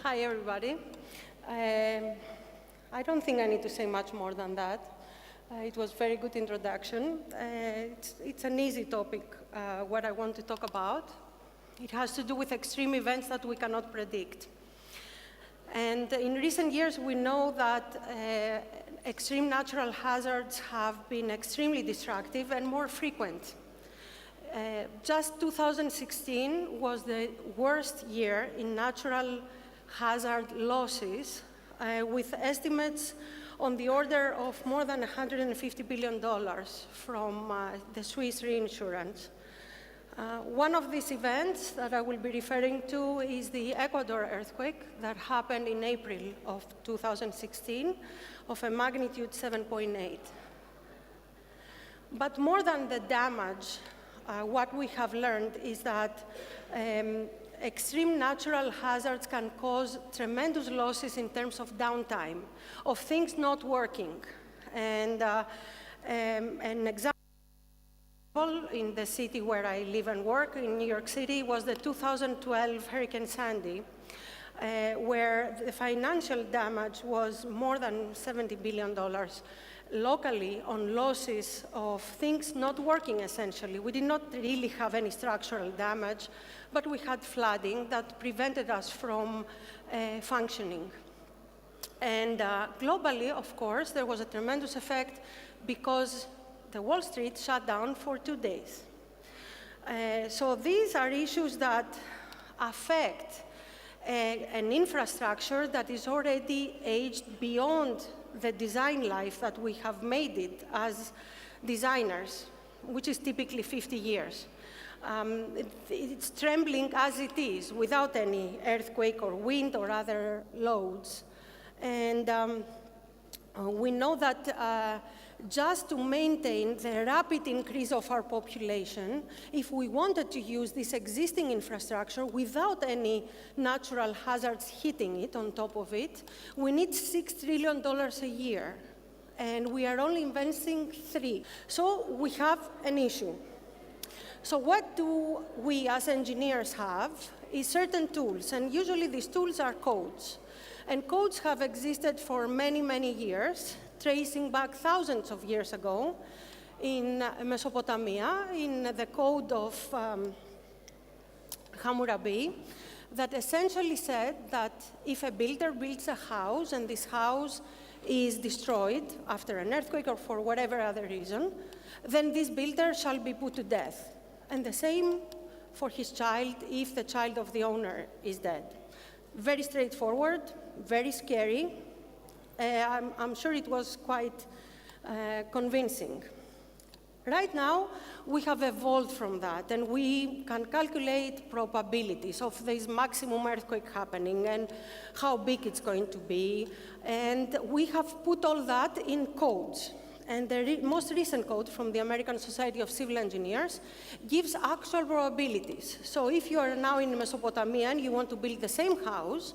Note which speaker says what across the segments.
Speaker 1: Hi, everybody. I don't think I need to say much more than that. It was a very good introduction. It's an easy topic, what I want to talk about. It has to do with extreme events that we cannot predict. And in recent years, we know that extreme natural hazards have been extremely destructive and more frequent. Just 2016 was the worst year in natural hazard losses, with estimates on the order of more than $150 billion from the Swiss reinsurance. One of these events that I will be referring to is the Ecuador earthquake that happened in April of 2016 of a magnitude 7.8. But more than the damage, what we have learned is that extreme natural hazards can cause tremendous losses in terms of downtime, of things not working. And an example in the city where I live and work, in New York City, was the 2012 Hurricane Sandy, where the financial damage was more than $70 billion locally on losses of things not working, essentially. We did not really have any structural damage, but we had flooding that prevented us from functioning. And globally, of course, there was a tremendous effect because the Wall Street shut down for 2 days. So these are issues that affect an infrastructure that is already aged beyond the design life that we have made it as designers, which is typically 50 years. It's trembling as it is, without any earthquake or wind or other loads. And we know that just to maintain the rapid increase of our population, if we wanted to use this existing infrastructure without any natural hazards hitting it on top of it, we need $6 trillion a year. And we are only investing 3. So we have an issue. So what do we as engineers have is certain tools, and usually these tools are codes. And codes have existed for many, many years, tracing back thousands of years ago in Mesopotamia, in the code of Hammurabi, that essentially said that if a builder builds a house and this house is destroyed after an earthquake or for whatever other reason, then this builder shall be put to death. And the same for his child if the child of the owner is dead. Very straightforward, very scary. I'm sure it was quite convincing. Right now, we have evolved from that, and we can calculate probabilities of this maximum earthquake happening and how big it's going to be. And we have put all that in codes. And the most recent code from the American Society of Civil Engineers gives actual probabilities. So if you are now in Mesopotamia and you want to build the same house,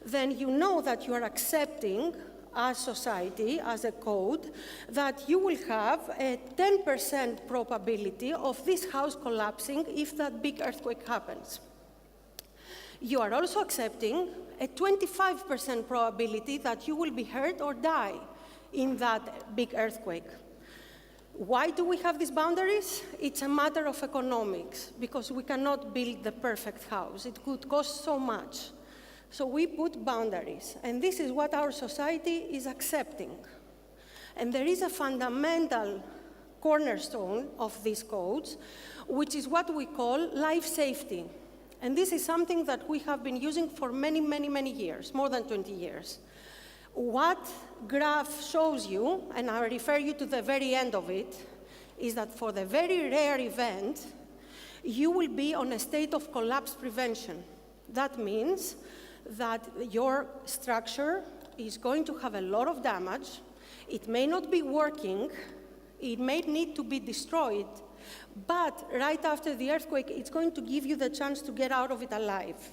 Speaker 1: then you know that you are accepting as society, as a code, that you will have a 10% probability of this house collapsing if that big earthquake happens. You are also accepting a 25% probability that you will be hurt or die in that big earthquake. Why do we have these boundaries? It's a matter of economics, because we cannot build the perfect house. It could cost so much. So we put boundaries, and this is what our society is accepting. And there is a fundamental cornerstone of these codes, which is what we call life safety. And this is something that we have been using for many, many, many years, more than 20 years. What graph shows you, and I refer you to the very end of it, is that for the very rare event, you will be on a state of collapse prevention. That means that your structure is going to have a lot of damage. It may not be working. It may need to be destroyed. But right after the earthquake, it's going to give you the chance to get out of it alive.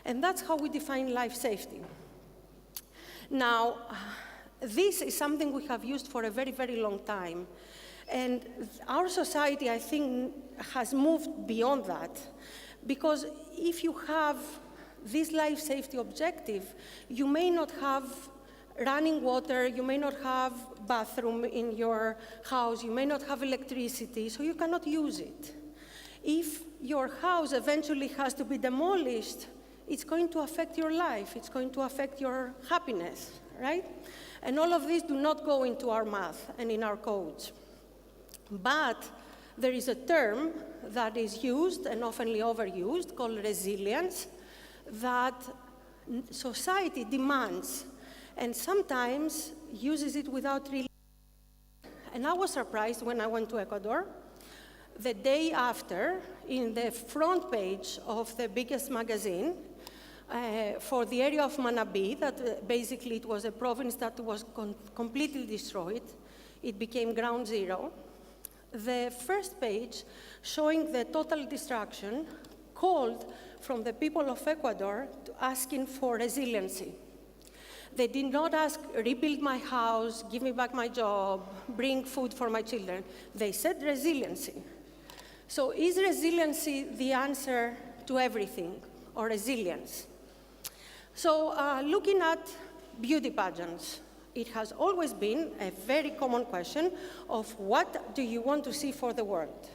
Speaker 1: And that's how we define life safety. Now, this is something we have used for a very, very long time. And our society, I think, has moved beyond that. Because if you have this life safety objective, you may not have running water, you may not have bathroom in your house, you may not have electricity, so you cannot use it. If your house eventually has to be demolished, it's going to affect your life, it's going to affect your happiness, right? And all of these do not go into our math and in our codes. But there is a term that is used and oftenly overused called resilience that society demands and sometimes uses it without really. And I was surprised when I went to Ecuador. The day after, in the front page of the biggest magazine, for the area of Manabí, that basically it was a province that was completely destroyed. It became ground zero. The first page, showing the total destruction, called from the people of Ecuador to asking for resiliency. They did not ask, rebuild my house, give me back my job, bring food for my children. They said resiliency. So is resiliency the answer to everything, or resilience? So looking at beauty pageants, it has always been a very common question of what do you want to see for the world?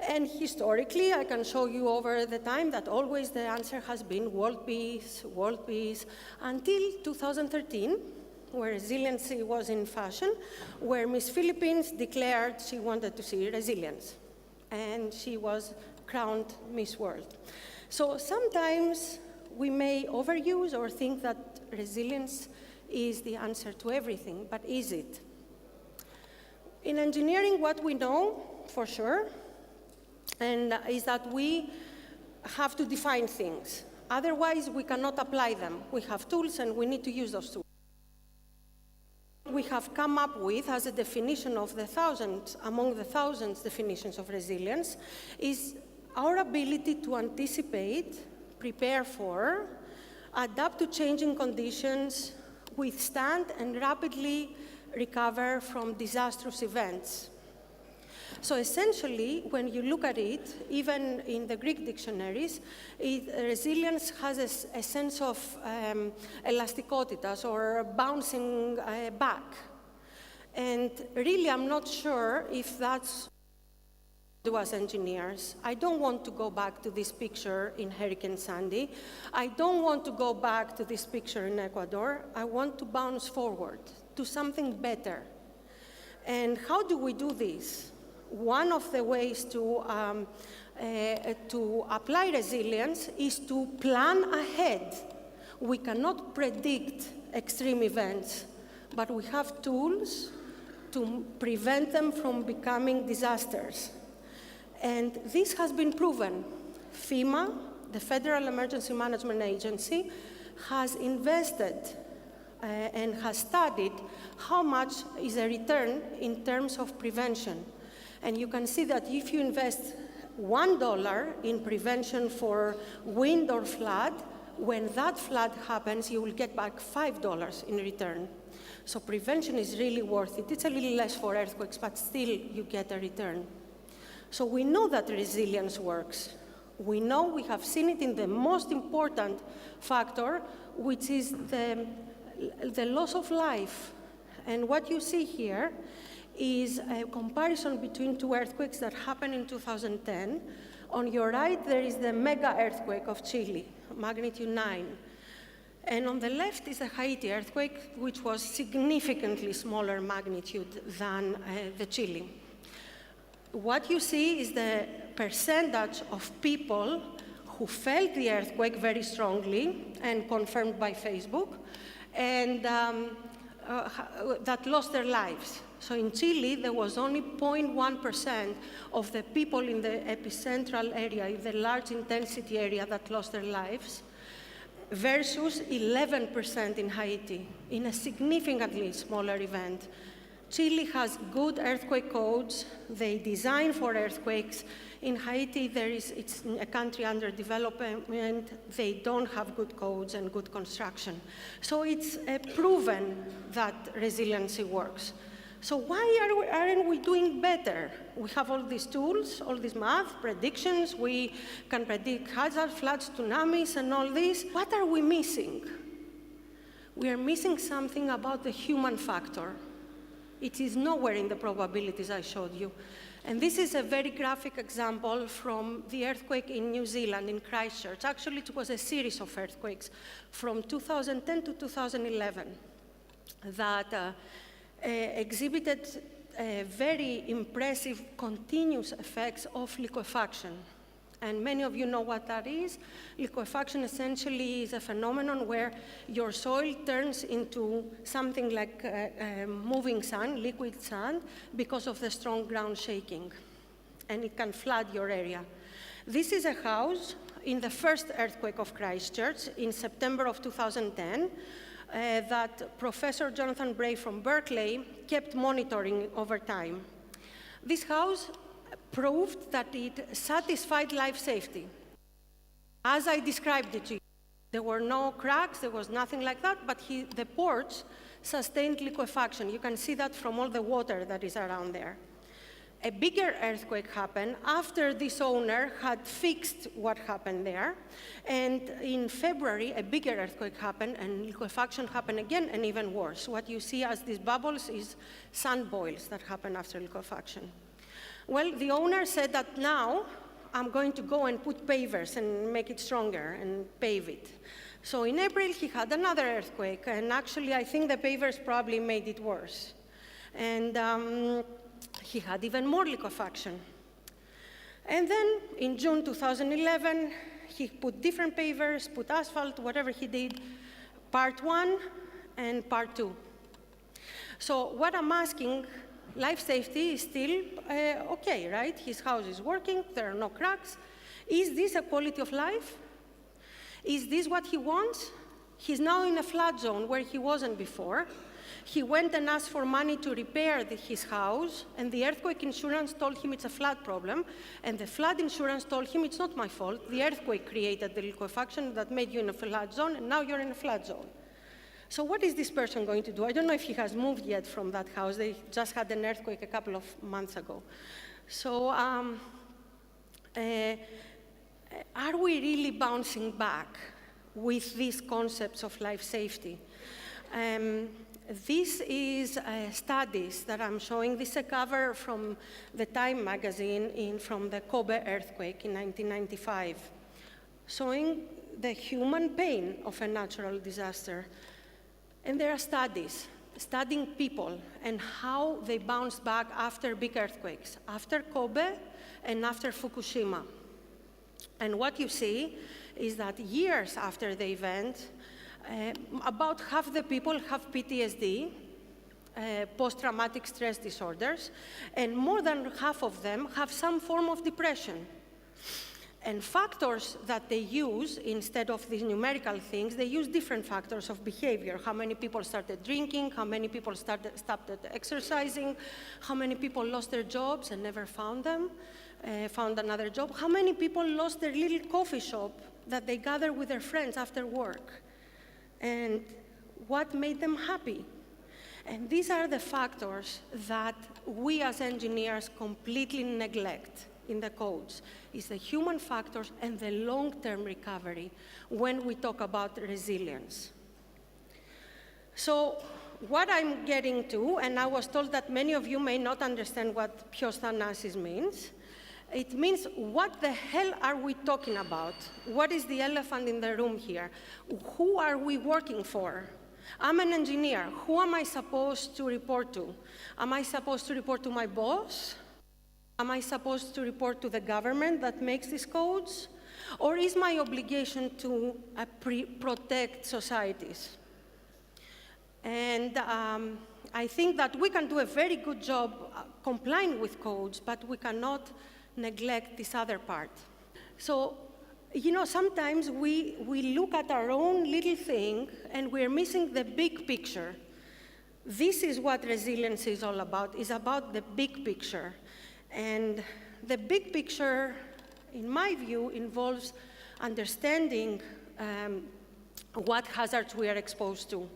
Speaker 1: And historically, I can show you over the time that always the answer has been world peace, until 2013, where resiliency was in fashion, where Miss Philippines declared she wanted to see resilience. And she was crowned Miss World. So sometimes we may overuse or think that resilience is the answer to everything, but is it? In engineering, what we know for sure is that we have to define things. Otherwise, we cannot apply them. We have tools and we need to use those tools. We have come up with as a definition of the thousands, among the thousands definitions of resilience, is our ability to anticipate, prepare for, adapt to changing conditions, withstand and rapidly recover from disastrous events. So essentially, when you look at it, even in the Greek dictionaries, resilience has a sense of elastikotitas, or bouncing back. And really, I'm not sure if that's what we do as engineers. I don't want to go back to this picture in Hurricane Sandy. I don't want to go back to this picture in Ecuador. I want to bounce forward to something better. And how do we do this? One of the ways to apply resilience is to plan ahead. We cannot predict extreme events, but we have tools to prevent them from becoming disasters. And this has been proven. FEMA, the Federal Emergency Management Agency, has invested and has studied how much is a return in terms of prevention. And you can see that if you invest $1 in prevention for wind or flood, when that flood happens, you will get back $5 in return. So prevention is really worth it. It's a little less for earthquakes, but still you get a return. So we know that resilience works. We know, we have seen it in the most important factor, which is the loss of life. And what you see here is a comparison between two earthquakes that happened in 2010. On your right, there is the mega earthquake of Chile, magnitude 9. And on the left is the Haiti earthquake, which was significantly smaller magnitude than the Chile. What you see is the percentage of people who felt the earthquake very strongly and confirmed by Facebook, and that lost their lives. So in Chile, there was only 0.1% of the people in the epicentral area, the large intensity area, that lost their lives, versus 11% in Haiti, in a significantly smaller event. Chile has good earthquake codes. They design for earthquakes. In Haiti, it's a country under development. They don't have good codes and good construction. So it's proven that resiliency works. So why aren't we doing better? We have all these tools, all this math, predictions. We can predict hazards, floods, tsunamis, and all this. What are we missing? We are missing something about the human factor. It is nowhere in the probabilities I showed you. And this is a very graphic example from the earthquake in New Zealand, in Christchurch. Actually, it was a series of earthquakes from 2010 to 2011 that exhibited very impressive continuous effects of liquefaction. And many of you know what that is. Liquefaction essentially is a phenomenon where your soil turns into something like moving sand, liquid sand, because of the strong ground shaking. And it can flood your area. This is a house in the first earthquake of Christchurch in September of 2010 that Professor Jonathan Bray from Berkeley kept monitoring over time. This house proved that it satisfied life safety. As I described it to you, there were no cracks, there was nothing like that, but the porch sustained liquefaction. You can see that from all the water that is around there. A bigger earthquake happened after this owner had fixed what happened there. And in February, a bigger earthquake happened, and liquefaction happened again, and even worse. What you see as these bubbles is sand boils that happen after liquefaction. Well, the owner said that now I'm going to go and put pavers and make it stronger and pave it. So in April, he had another earthquake, and actually I think the pavers probably made it worse. And he had even more liquefaction. And then in June 2011, he put different pavers, put asphalt, whatever he did, part 1 and part 2. So what I'm asking, life safety is still okay, right? His house is working, there are no cracks. Is this a quality of life? Is this what he wants? He's now in a flood zone where he wasn't before. He went and asked for money to repair his house, and the earthquake insurance told him it's a flood problem, and the flood insurance told him it's not my fault. The earthquake created the liquefaction that made you in a flood zone, and now you're in a flood zone. So what is this person going to do? I don't know if he has moved yet from that house. They just had an earthquake a couple of months ago. So are we really bouncing back with these concepts of life safety? This is studies that I'm showing. This is a cover from the Time magazine from the Kobe earthquake in 1995, showing the human pain of a natural disaster. And there are studies studying people and how they bounced back after big earthquakes, after Kobe and after Fukushima. And what you see is that years after the event, about half the people have PTSD, post-traumatic stress disorders, and more than half of them have some form of depression. And factors that they use, instead of these numerical things, they use different factors of behavior. How many people started drinking, how many people stopped exercising, how many people lost their jobs and never found them, found another job, how many people lost their little coffee shop that they gather with their friends after work, and what made them happy. And these are the factors that we as engineers completely neglect in the codes. It's the human factors and the long-term recovery when we talk about resilience. So what I'm getting to, and I was told that many of you may not understand what ποιος means. It means, what the hell are we talking about? What is the elephant in the room here? Who are we working for? I'm an engineer. Who am I supposed to report to? Am I supposed to report to my boss? Am I supposed to report to the government that makes these codes? Or is my obligation to protect societies? And I think that we can do a very good job complying with codes, but we cannot neglect this other part. So, you know, sometimes we look at our own little thing and we're missing the big picture. This is what resilience is all about. It's about the big picture. And the big picture, in my view, involves understanding what hazards we are exposed to.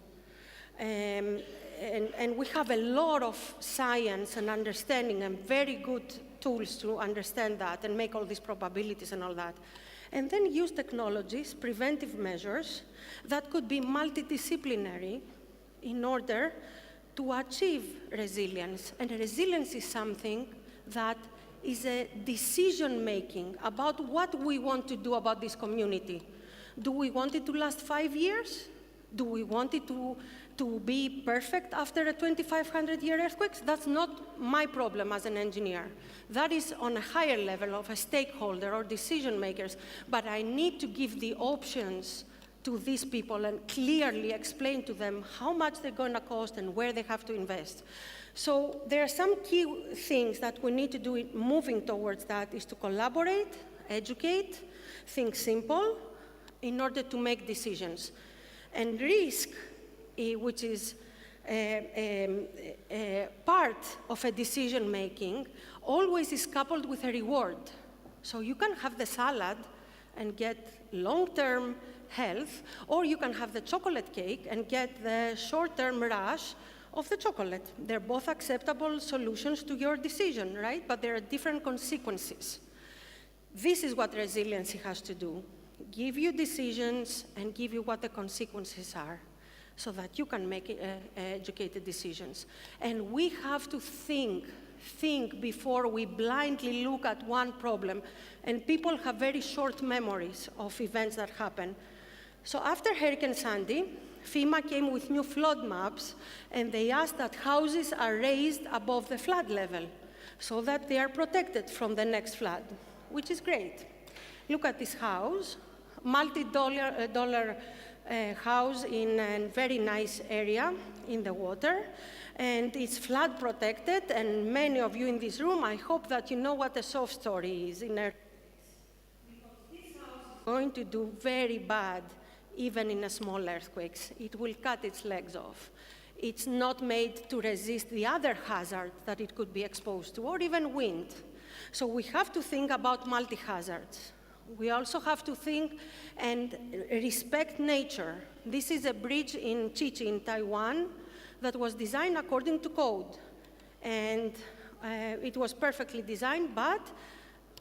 Speaker 1: and we have a lot of science and understanding and very good tools to understand that and make all these probabilities and all that. And then use technologies, preventive measures, that could be multidisciplinary in order to achieve resilience. And resilience is something that is a decision-making about what we want to do about this community. Do we want it to last 5 years? Do we want it to be perfect after a 2,500-year earthquake? That's not my problem as an engineer. That is on a higher level of a stakeholder or decision makers. But I need to give the options to these people and clearly explain to them how much they're going to cost and where they have to invest. So there are some key things that we need to do moving towards that is to collaborate, educate, think simple in order to make decisions. And risk, which is part of a decision making, always is coupled with a reward. So you can have the salad and get long-term health, or you can have the chocolate cake and get the short-term rush of the chocolate. They're both acceptable solutions to your decision, right? But there are different consequences. This is what resiliency has to do. Give you decisions and give you what the consequences are so that you can make educated decisions. And we have to think before we blindly look at one problem. And people have very short memories of events that happen. So after Hurricane Sandy, FEMA came with new flood maps, and they asked that houses are raised above the flood level so that they are protected from the next flood, which is great. Look at this house, multi-dollar house in a very nice area in the water, and it's flood protected, and many of you in this room, I hope that you know what a soft story is in earthquakes. Because this house is going to do very bad even in a small earthquakes. It will cut its legs off. It's not made to resist the other hazard that it could be exposed to, or even wind. So we have to think about multi-hazards. We also have to think and respect nature. This is a bridge in Chichi in Taiwan that was designed according to code. And it was perfectly designed, but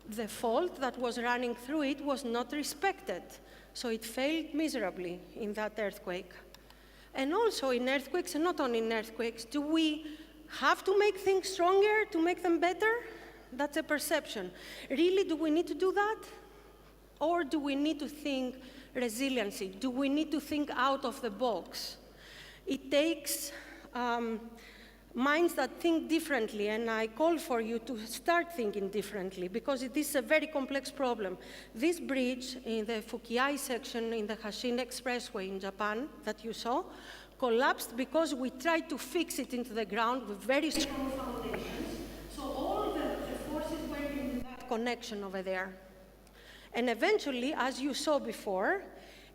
Speaker 1: the fault that was running through it was not respected. So it failed miserably in that earthquake. And also in earthquakes, and not only in earthquakes, do we have to make things stronger to make them better? That's a perception. Really, do we need to do that? Or do we need to think resiliency? Do we need to think out of the box? It takes minds that think differently, and I call for you to start thinking differently, because it is a very complex problem. This bridge in the Fukiai section in the Hashin Expressway in Japan that you saw collapsed because we tried to fix it into the ground with very strong foundations. So all the forces went into that connection over there. And eventually, as you saw before,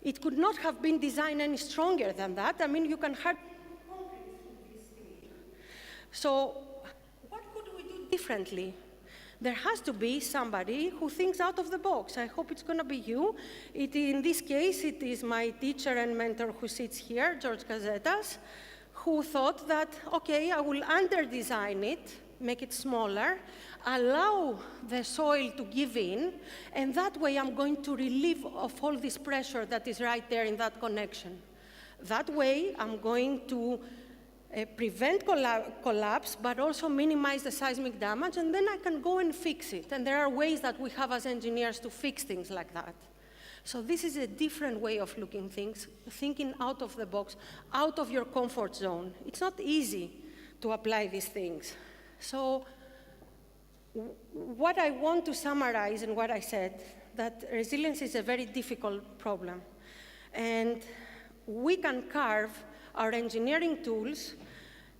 Speaker 1: it could not have been designed any stronger than that. I mean, you can hardly put concrete through this thing. So what could we do differently? There has to be somebody who thinks out of the box. I hope it's going to be you. In this case, it is my teacher and mentor who sits here, George Gazetas, who thought that, okay, I will under-design it, make it smaller, allow the soil to give in, and that way I'm going to relieve of all this pressure that is right there in that connection. That way I'm going to prevent collapse, but also minimize the seismic damage, and then I can go and fix it. And there are ways that we have as engineers to fix things like that. So this is a different way of looking things, thinking out of the box, out of your comfort zone. It's not easy to apply these things. So what I want to summarize in what I said, that resilience is a very difficult problem. And we can carve our engineering tools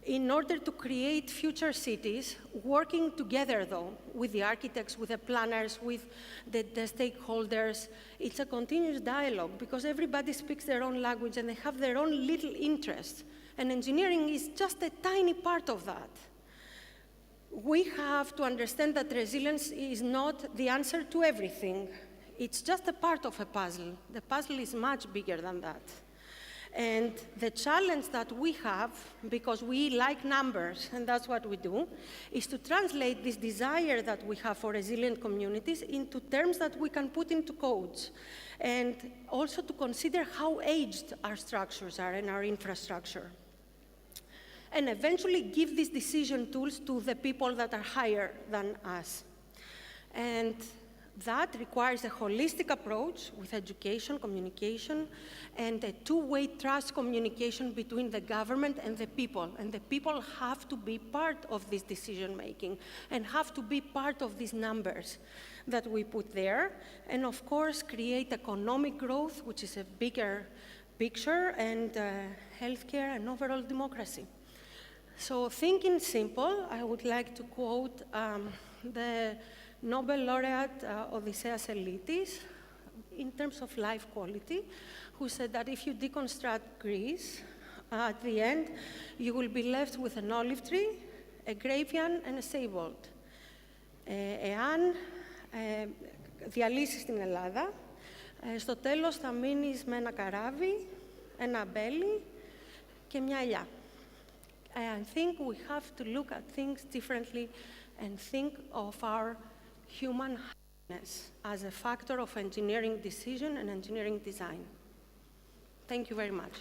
Speaker 1: in order to create future cities, working together, though, with the architects, with the planners, with the stakeholders. It's a continuous dialogue, because everybody speaks their own language and they have their own little interests. And engineering is just a tiny part of that. We have to understand that resilience is not the answer to everything. It's just a part of a puzzle. The puzzle is much bigger than that. And the challenge that we have, because we like numbers, and that's what we do, is to translate this desire that we have for resilient communities into terms that we can put into codes. And also to consider how aged our structures are and our infrastructure. And eventually give these decision tools to the people that are higher than us. And that requires a holistic approach with education, communication, and a two-way trust communication between the government and the people. And the people have to be part of this decision-making and have to be part of these numbers that we put there. And of course, create economic growth, which is a bigger picture, and healthcare and overall democracy. So thinking simple, I would like to quote the Nobel laureate Odysseas Elitis in terms of life quality, who said that if you deconstruct Greece, at the end, you will be left with an olive tree, a graveyard, and a stable. Εάν διαλύσεις την Ελλάδα, στο τέλος θα μείνεις με ένα καράβι, ένα αμπέλι και μια ελιά. I think we have to look at things differently and think of our human happiness as a factor of engineering decision and engineering design. Thank you very much.